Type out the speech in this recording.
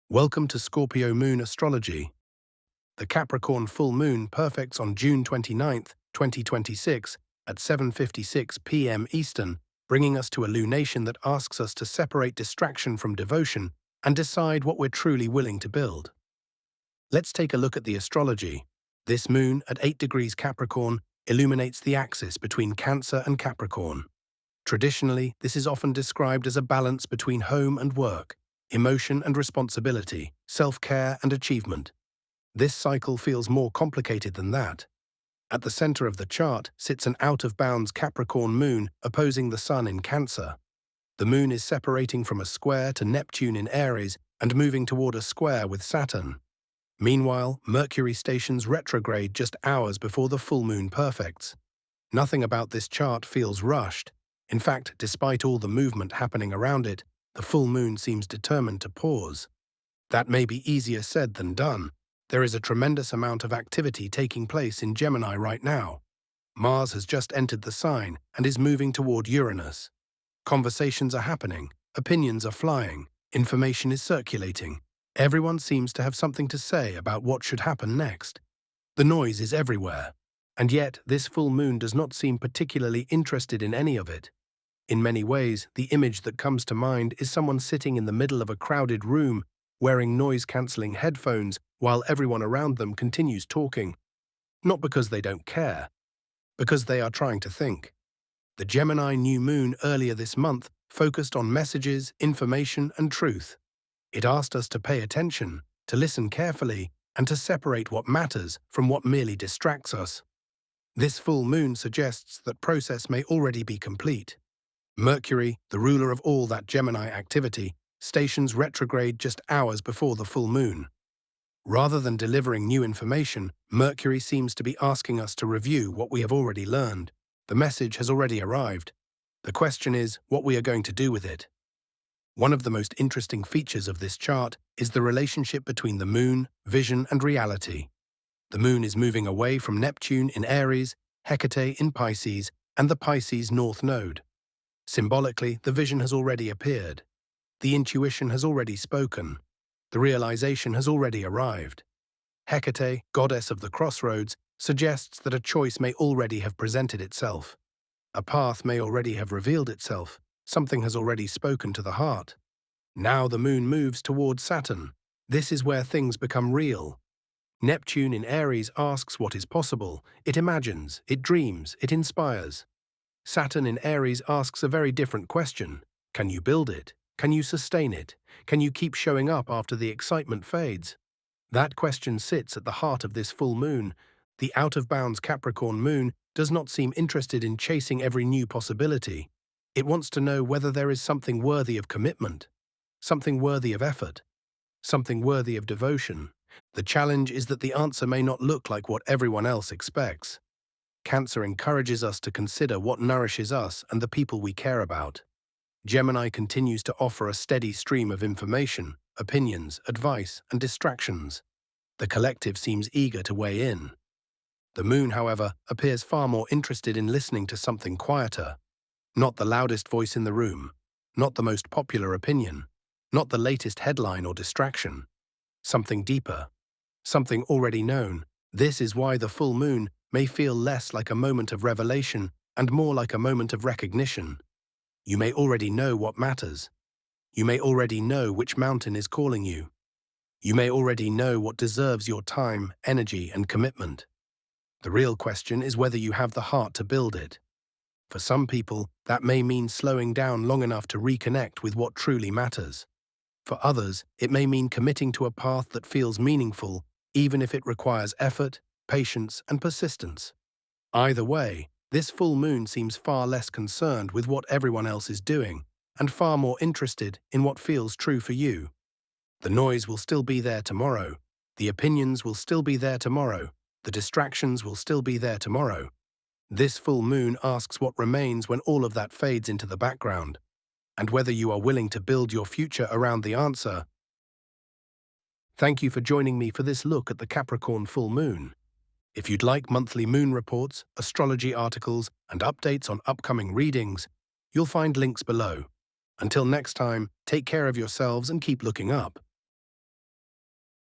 Welcome to Scorpio Moon Astrology. The Capricorn Full Moon perfects on June 29th, 2026 at 7:56 p.m. Eastern, bringing us to a lunation that asks us to separate distraction from devotion and decide what we're truly willing to build. Let's take a look at the astrology. This moon at 8 degrees Capricorn illuminates the axis between Cancer and Capricorn. Traditionally, this is often described as a balance between home and work, emotion and responsibility, self-care and achievement. This cycle feels more complicated than that. At the center of the chart sits an out-of-bounds Capricorn moon opposing the Sun in Cancer. The moon is separating from a square to Neptune in Aries and moving toward a square with Saturn. Meanwhile, Mercury stations retrograde just hours before the full moon perfects. Nothing about this chart feels rushed. In fact, despite all the movement happening around it, the full moon seems determined to pause. That may be easier said than done. There is a tremendous amount of activity taking place in Gemini right now. Mars has just entered the sign and is moving toward Uranus. Conversations are happening, opinions are flying, information is circulating. Everyone seems to have something to say about what should happen next. The noise is everywhere. And yet, this full moon does not seem particularly interested in any of it. In many ways, the image that comes to mind is someone sitting in the middle of a crowded room, wearing noise-cancelling headphones while everyone around them continues talking. Not because they don't care, because they are trying to think. The Gemini new moon earlier this month focused on messages, information, and truth. It asked us to pay attention, to listen carefully, and to separate what matters from what merely distracts us. This full moon suggests that process may already be complete. Mercury, the ruler of all that Gemini activity, stations retrograde just hours before the full moon. Rather than delivering new information, Mercury seems to be asking us to review what we have already learned. The message has already arrived. The question is what we are going to do with it. One of the most interesting features of this chart is the relationship between the moon, vision, and reality. The moon is moving away from Neptune in Aries, Hecate in Pisces, and the Pisces North Node. Symbolically, the vision has already appeared. The intuition has already spoken. The realization has already arrived. Hecate, goddess of the crossroads, suggests that a choice may already have presented itself. A path may already have revealed itself. Something has already spoken to the heart. Now the moon moves towards Saturn. This is where things become real. Neptune in Aries asks what is possible. It imagines, it dreams, it inspires. Saturn in Aries asks a very different question. Can you build it? Can you sustain it? Can you keep showing up after the excitement fades? That question sits at the heart of this full moon. The out-of-bounds Capricorn moon does not seem interested in chasing every new possibility. It wants to know whether there is something worthy of commitment, something worthy of effort, something worthy of devotion. The challenge is that the answer may not look like what everyone else expects. Cancer encourages us to consider what nourishes us and the people we care about. Gemini continues to offer a steady stream of information, opinions, advice, and distractions. The collective seems eager to weigh in. The moon, however, appears far more interested in listening to something quieter. Not the loudest voice in the room, not the most popular opinion, not the latest headline or distraction. Something deeper, something already known. This is why the full moon may feel less like a moment of revelation and more like a moment of recognition. You may already know what matters. You may already know which mountain is calling you. You may already know what deserves your time, energy, and commitment. The real question is whether you have the heart to build it. For some people, that may mean slowing down long enough to reconnect with what truly matters. For others, it may mean committing to a path that feels meaningful, even if it requires effort, patience, and persistence. Either way, this full moon seems far less concerned with what everyone else is doing, and far more interested in what feels true for you. The noise will still be there tomorrow. The opinions will still be there tomorrow. The distractions will still be there tomorrow. This full moon asks what remains when all of that fades into the background, and whether you are willing to build your future around the answer. Thank you for joining me for this look at the Capricorn full moon. If you'd like monthly moon reports, astrology articles, and updates on upcoming readings, you'll find links below. Until next time, take care of yourselves and keep looking up.